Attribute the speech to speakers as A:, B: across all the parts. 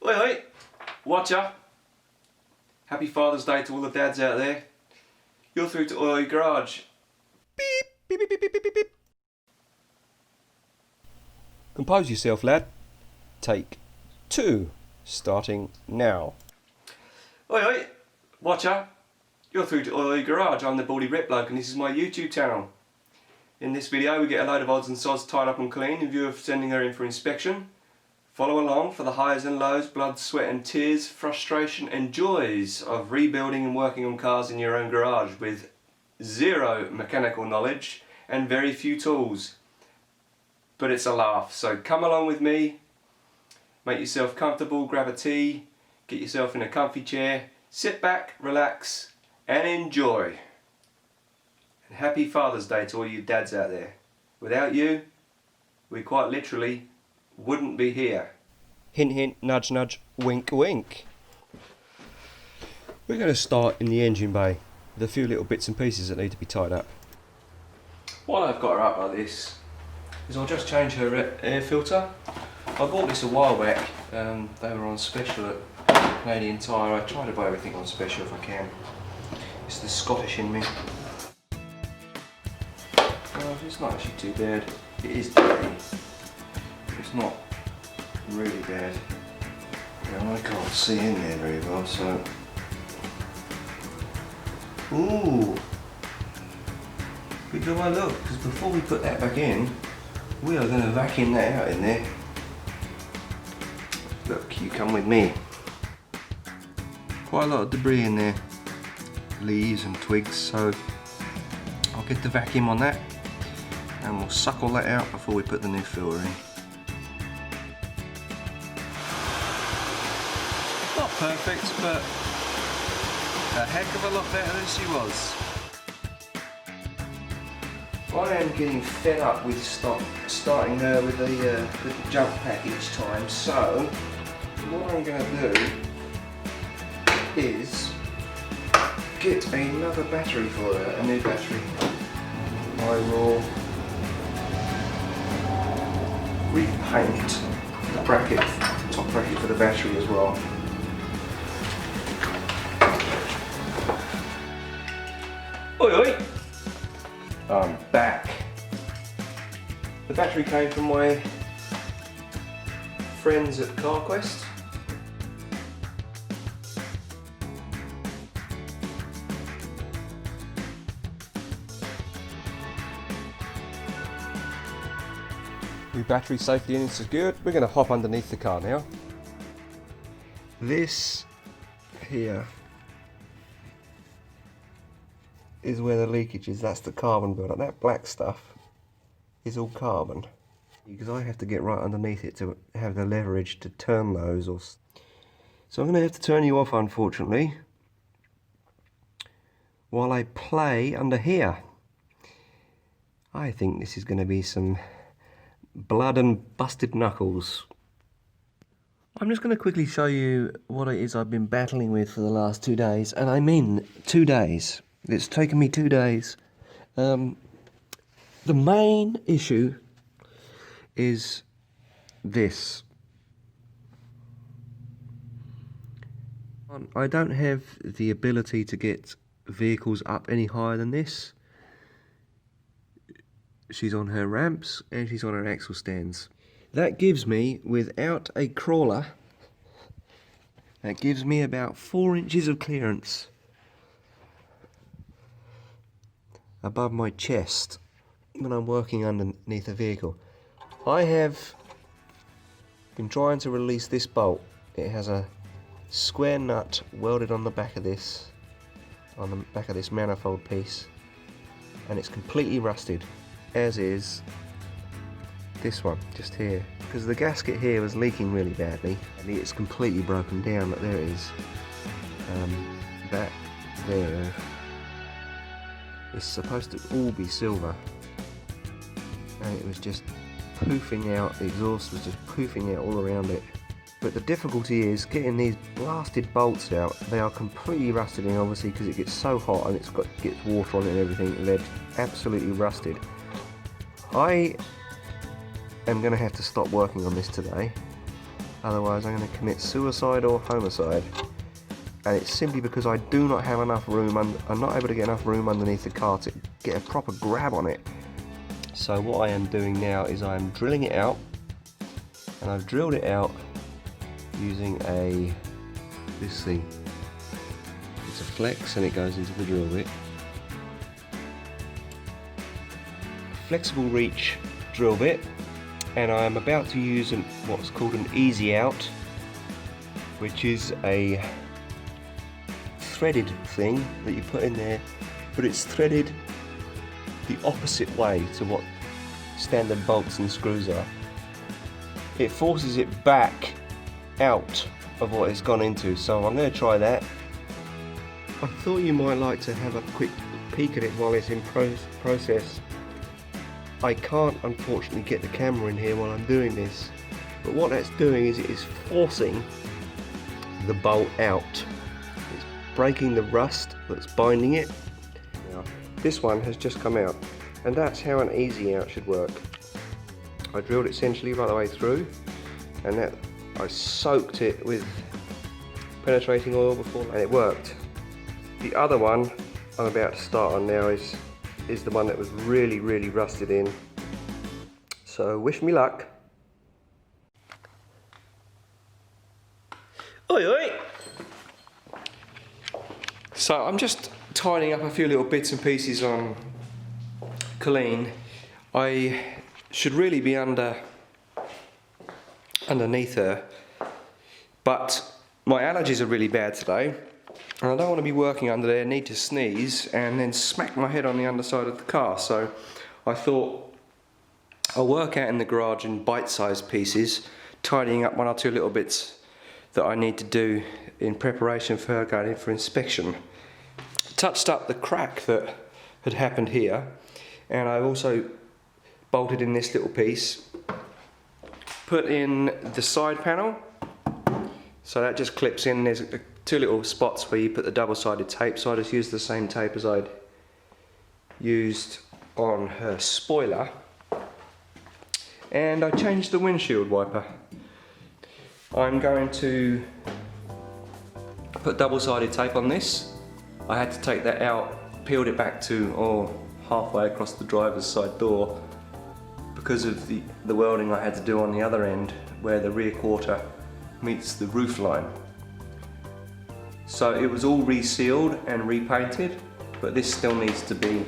A: Oi oi, Wotcha. Happy Father's Day to all the dads out there. You're through to Oi Garage. Beep, beep, beep, beep, beep, beep, beep.
B: Compose yourself, lad. Take 2, starting now.
A: Oi oi, Wotcha. You're through to Oi Garage. I'm the Baldy Bloke and this is my YouTube channel. In this video we get a load of odds and sods tied up on Colleen in view of sending her in for inspection. Follow along for the highs and lows, blood, sweat and tears, frustration and joys of rebuilding and working on cars in your own garage with zero mechanical knowledge and very few tools. But it's a laugh, so come along with me, make yourself comfortable, grab a tea, get yourself in a comfy chair, sit back, relax and enjoy. And happy Father's Day to all you dads out there. Without you, we quite literally wouldn't be here.
B: Hint hint, nudge nudge, wink wink. We're going to start in the engine bay with a few little bits and pieces that need to be tied up.
A: While I've got her up like this, is I'll just change her air filter. I bought this a while back, they were on special at Canadian Tire. I try to buy everything on special if I can. It's the Scottish in me. It's not actually too bad. It is dirty. It's not really bad. Now I can't see in there very well, so... Ooh! Good job I look, because before we put that back in, we are going to vacuum that out in there. Look, you come with me. Quite a lot of debris in there. Leaves and twigs, so I'll get the vacuum on that and we'll suck all that out before we put the new filter in. Not perfect, but a heck of a lot better than she was. I am getting fed up with starting her with the jump pack each time, so what I'm going to do is get another battery for her, a new battery. I will repaint the bracket, top bracket for the battery as well. Oi oi! I'm back. The battery came from my friends at CarQuest.
B: New battery safely in and secured. We're going to hop underneath the car now.
A: This here is where the leakage is. That's the carbon buildup. That black stuff is all carbon. Because I have to get right underneath it to have the leverage to turn those. So I'm going to have to turn you off, unfortunately, while I play under here. I think this is going to be some blood and busted knuckles. I'm just going to quickly show you what it is I've been battling with for the last 2 days, and I mean 2 days. It's taken me 2 days. The main issue is this. I don't have the ability to get vehicles up any higher than this. She's on her ramps and she's on her axle stands. That gives me, without a crawler, that gives me about 4 inches of clearance above my chest when I'm working underneath a vehicle. I have been trying to release this bolt. It has a square nut welded on the back of this, manifold piece, and it's completely rusted, as is this one just here, because the gasket here was leaking really badly and it's completely broken down. But there it is. That there is supposed to all be silver, and it was just poofing out. The exhaust was just poofing out all around it. But the difficulty is getting these blasted bolts out. They are completely rusted, and obviously because it gets so hot and gets water on it and everything, they're absolutely rusted. I am going to have to stop working on this today.
B: otherwise I'm going to commit suicide or homicide. And it's simply because I do not have enough room, I'm not able to get enough room underneath the car to get a proper grab on it. So what I am doing now is I'm drilling it out, and I've drilled it out using this thing. It's a flex and it goes into the drill bit. Flexible reach drill bit, and I am about to use what's called an easy out, which is a threaded thing that you put in there, but it's threaded the opposite way to what standard bolts and screws are. It forces it back out of what it's gone into, so I'm going to try that. I thought you might like to have a quick peek at it while it's in process. I can't unfortunately get the camera in here while I'm doing this, but what that's doing is it is forcing the bolt out. It's breaking the rust that's binding it. Now, this one has just come out, and that's how an easy out should work. I drilled it essentially right the way through, and that I soaked it with penetrating oil before, and it worked. The other one I'm about to start on now is the one that was really rusted in. So wish me luck.
A: Oi oi! So I'm just tidying up a few little bits and pieces on Colleen. I should really be underneath her, but my allergies are really bad today, and I don't want to be working under there, need to sneeze and then smack my head on the underside of the car. So I thought I'll work out in the garage in bite-sized pieces, tidying up one or two little bits that I need to do in preparation for her going in for inspection. Touched up the crack that had happened here, and I've also bolted in this little piece, put in the side panel, so that just clips in. There's two little spots where you put the double-sided tape, so I just used the same tape as I'd used on her spoiler, and I changed the windshield wiper. I'm going to put double-sided tape on this. I had to take that out, peeled it back to halfway across the driver's side door because of the welding I had to do on the other end where the rear quarter meets the roof line. So it was all resealed and repainted, but this still needs to be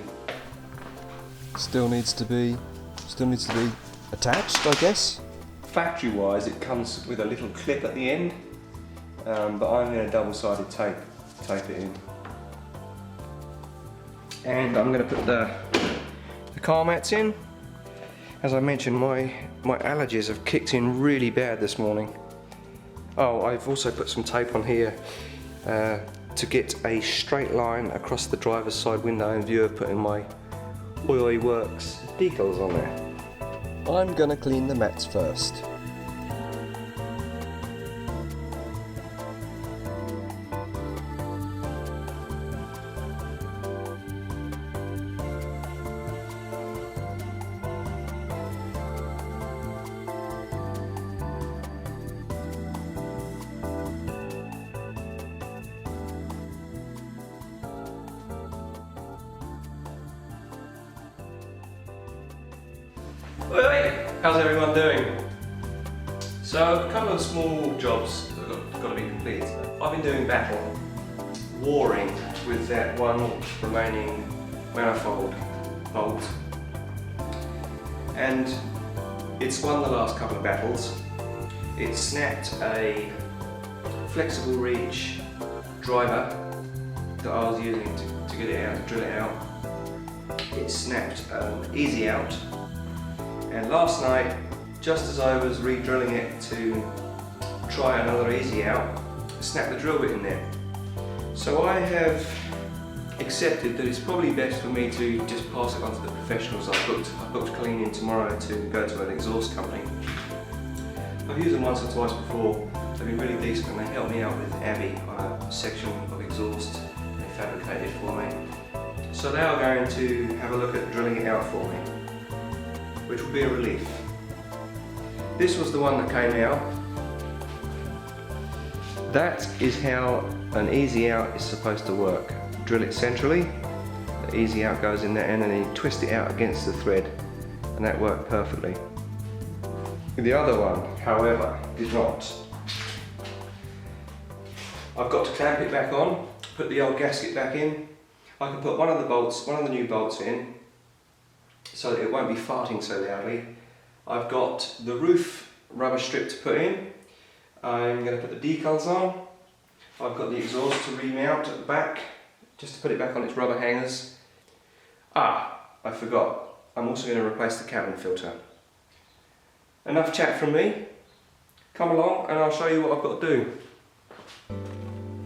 B: attached, I guess.
A: Factory wise it comes with a little clip at the end, but I'm going to double-sided tape it in. And I'm going to put the car mats in. As I mentioned, my allergies have kicked in really bad this morning. Oh, I've also put some tape on here to get a straight line across the driver's side window in view of putting my Oi Works decals on there.
B: I'm gonna clean the mats first.
A: How's everyone doing? So a couple of small jobs that have got to be completed. I've been doing battle, warring with that one remaining manifold bolt, and it's won the last couple of battles. It snapped a flexible reach driver that I was using to get it out, to drill it out. It snapped an easy out. And last night, just as I was re-drilling it to try another easy out, I snapped the drill bit in there. So I have accepted that it's probably best for me to just pass it on to the professionals. I've booked Colleen in tomorrow to go to an exhaust company. I've used them once or twice before. They've been really decent and they helped me out with Abby on a section of exhaust they fabricated for me. So they are going to have a look at drilling it out for me, which will be a relief. This was the one that came out,
B: That is how an easy out is supposed to work. Drill it centrally, the easy out goes in there, and then you twist it out against the thread, and that worked perfectly. The other one, however, did not. I've got to clamp it back on, put the old gasket back in. I can put one of the new bolts in, so that it won't be farting so loudly. I've got the roof rubber strip to put in. I'm going to put the decals on. I've got the exhaust to remount at the back, just to put it back on its rubber hangers. Ah, I forgot. I'm also going to replace the cabin filter. Enough chat from me. Come along and I'll show you what I've got to do.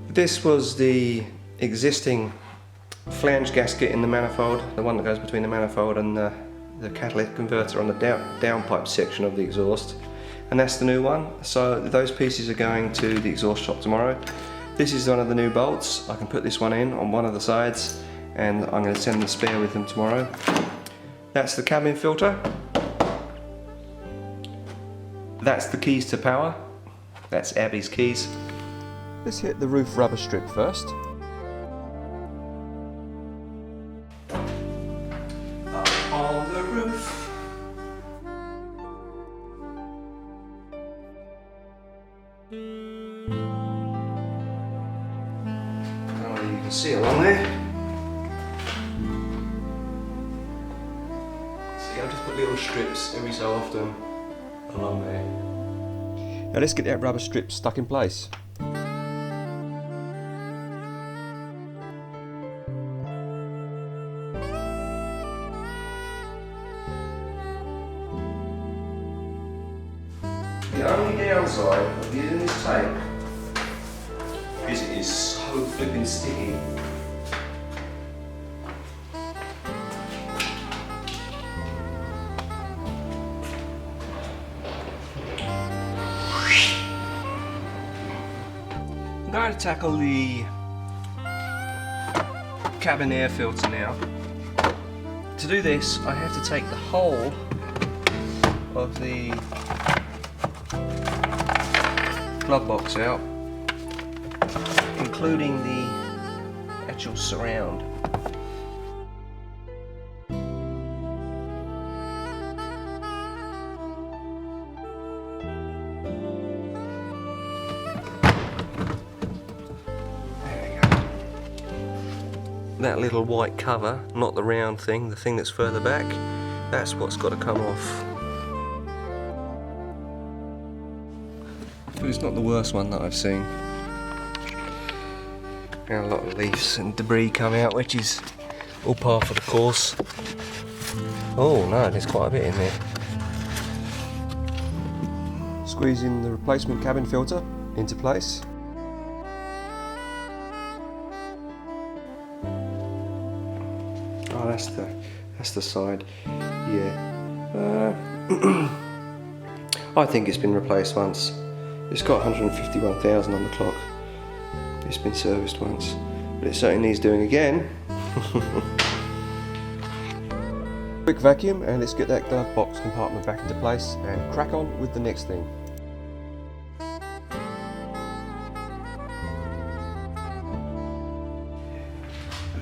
B: This was the existing flange gasket in the manifold, the one that goes between the manifold and the catalytic converter on the downpipe section of the exhaust. And that's the new one. So those pieces are going to the exhaust shop tomorrow. This is one of the new bolts. I can put this one in on one of the sides, and I'm going to send the spare with them tomorrow. That's the cabin filter. That's the keys to power. That's Abby's keys. Let's hit the roof rubber strip first. Up on the roof. You can see along there. See, I'll just put little strips every so often along there. Now let's get that rubber strip stuck in place. The only downside of using this tape is it is so flipping sticky. I'm going to tackle the cabin air filter now. To do this, I have to take the whole of the glove box out, including the actual surround. There we go. That little white cover, not the round thing, the thing that's further back, that's what's got to come off. But it's not the worst one that I've seen. And a lot of leaves and debris come out, which is all par for the course. Oh no, there's quite a bit in there. Squeezing the replacement cabin filter into place. Oh, that's the side. Yeah. I think it's been replaced once. It's got 151,000 on the clock. It's been serviced once, but it certainly needs doing again. Quick vacuum, and let's get that glove box compartment back into place and crack on with the next thing.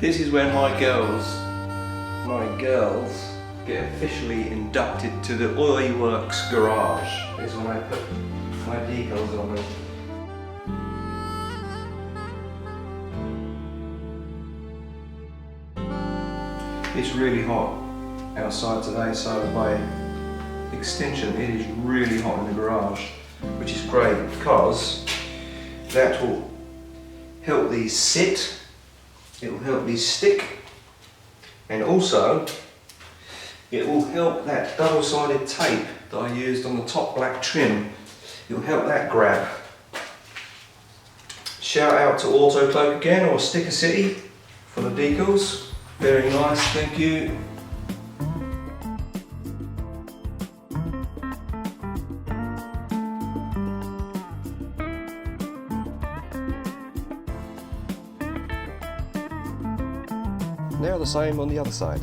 B: This is where my girls get officially inducted to the Oil Works garage. Is when I put my decals on them. It's really hot outside today, so by extension it is really hot in the garage, which is great because that will help these sit, it will help these stick, and also it will help that double-sided tape that I used on the top black trim. It will help that grab. Shout out to Autocloak again, or Sticker City, for the decals. Very nice, thank you. Now the same on the other side.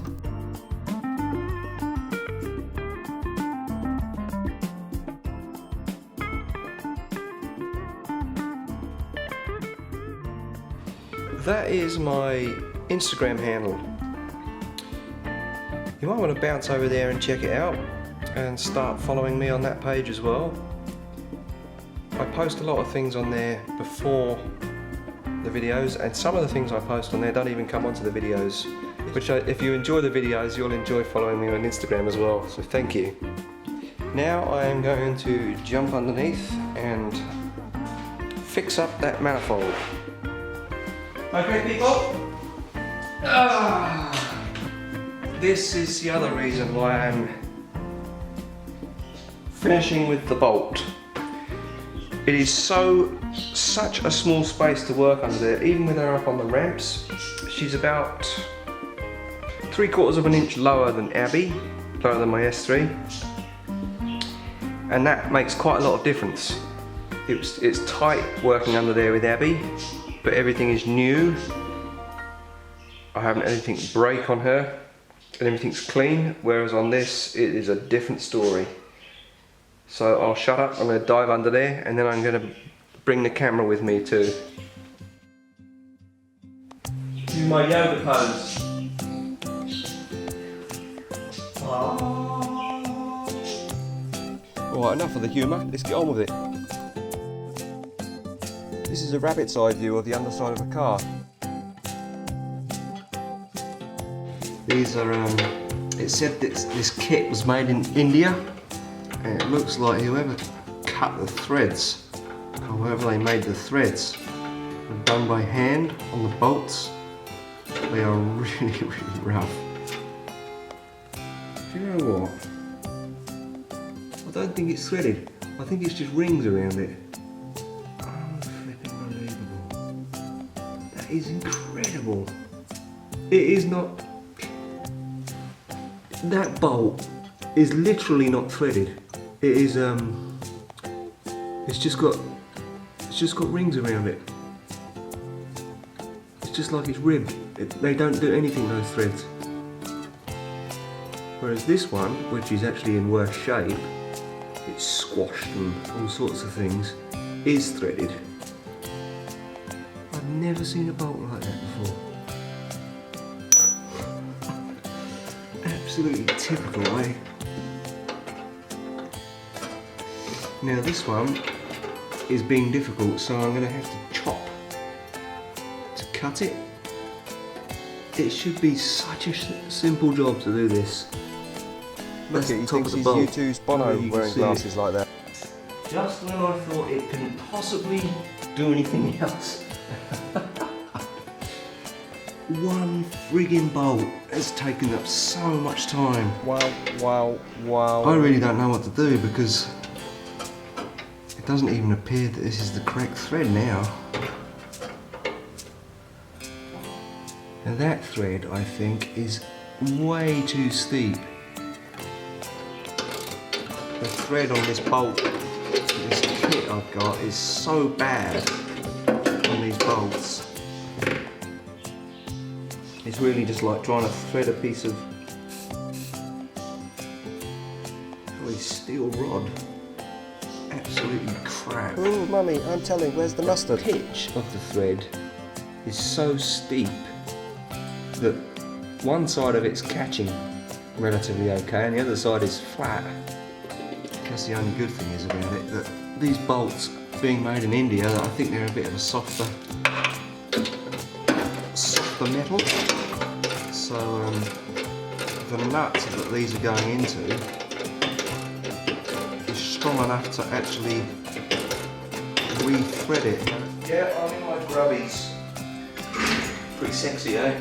B: that is my Instagram handle. You might want to bounce over there and check it out and start following me on that page as well. I post a lot of things on there before the videos, and some of the things I post on there don't even come onto the videos, which if you enjoy the videos, you'll enjoy following me on Instagram as well, so thank you. Now I am going to jump underneath and fix up that manifold. Okay people, this is the other reason why I'm finishing with the bolt. It is such a small space to work under there. Even with her up on the ramps, she's about 3/4 of an inch lower than Abby, lower than my S3, and that makes quite a lot of difference. It's tight working under there with Abby, but everything is new. I haven't had anything break on her, and everything's clean, whereas on this it is a different story. So I'll shut up, I'm going to dive under there, and then I'm going to bring the camera with me too. Do my yoga pose. Alright, enough of the humour, let's get on with it. This is a rabbit's eye view of the underside of a car. These are, it said this kit was made in India, and it looks like whoever cut the threads, or whoever they made the threads, were done by hand on the bolts. They are really, really rough. Do you know what? I don't think it's threaded. I think it's just rings around it. Unbelievable. That is incredible. It is not. That bolt is literally not threaded. It is it's just got rings around it. It's just like it's ribbed. They don't do anything, those threads. Whereas this one, which is actually in worse shape, it's squashed and all sorts of things, is threaded. I've never seen a bolt like that before. Absolutely typical, eh? Now this one is being difficult, so I'm going to have to chop to cut it. It should be such a simple job to do this.
A: Look at, he thinks he's U2's Bono wearing glasses like that.
B: Just when I thought it couldn't possibly do anything else. One friggin' bolt has taken up so much time.
A: Wow, wow, wow.
B: I really don't know what to do, because it doesn't even appear that this is the correct thread now. And that thread, I think, is way too steep. The thread on this bolt, this kit I've got, is so bad on these bolts. It's really just like trying to thread a piece of steel rod. Absolutely crap.
A: Oh, mummy, I'm telling, where's the mustard?
B: The pitch of the thread is so steep that one side of it's catching relatively okay and the other side is flat. That's the only good thing is about it, that these bolts being made in India, I think they're a bit of a softer metal. So the nuts that these are going into is strong enough to actually re-thread it. Yeah, I'm in my grubbies. Pretty sexy, eh?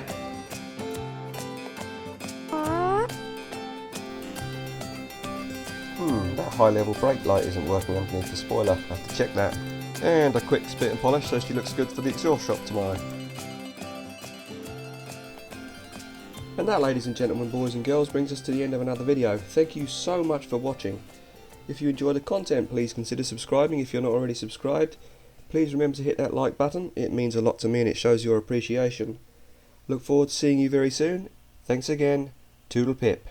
A: That high level brake light isn't working underneath the spoiler. I have to check that. And a quick spit and polish so she looks good for the exhaust shop tomorrow. And that, ladies and gentlemen, boys and girls, brings us to the end of another video. Thank you so much for watching. If you enjoy the content, please consider subscribing if you're not already subscribed. Please remember to hit that like button. It means a lot to me and it shows your appreciation. Look forward to seeing you very soon. Thanks again. Toodle pip.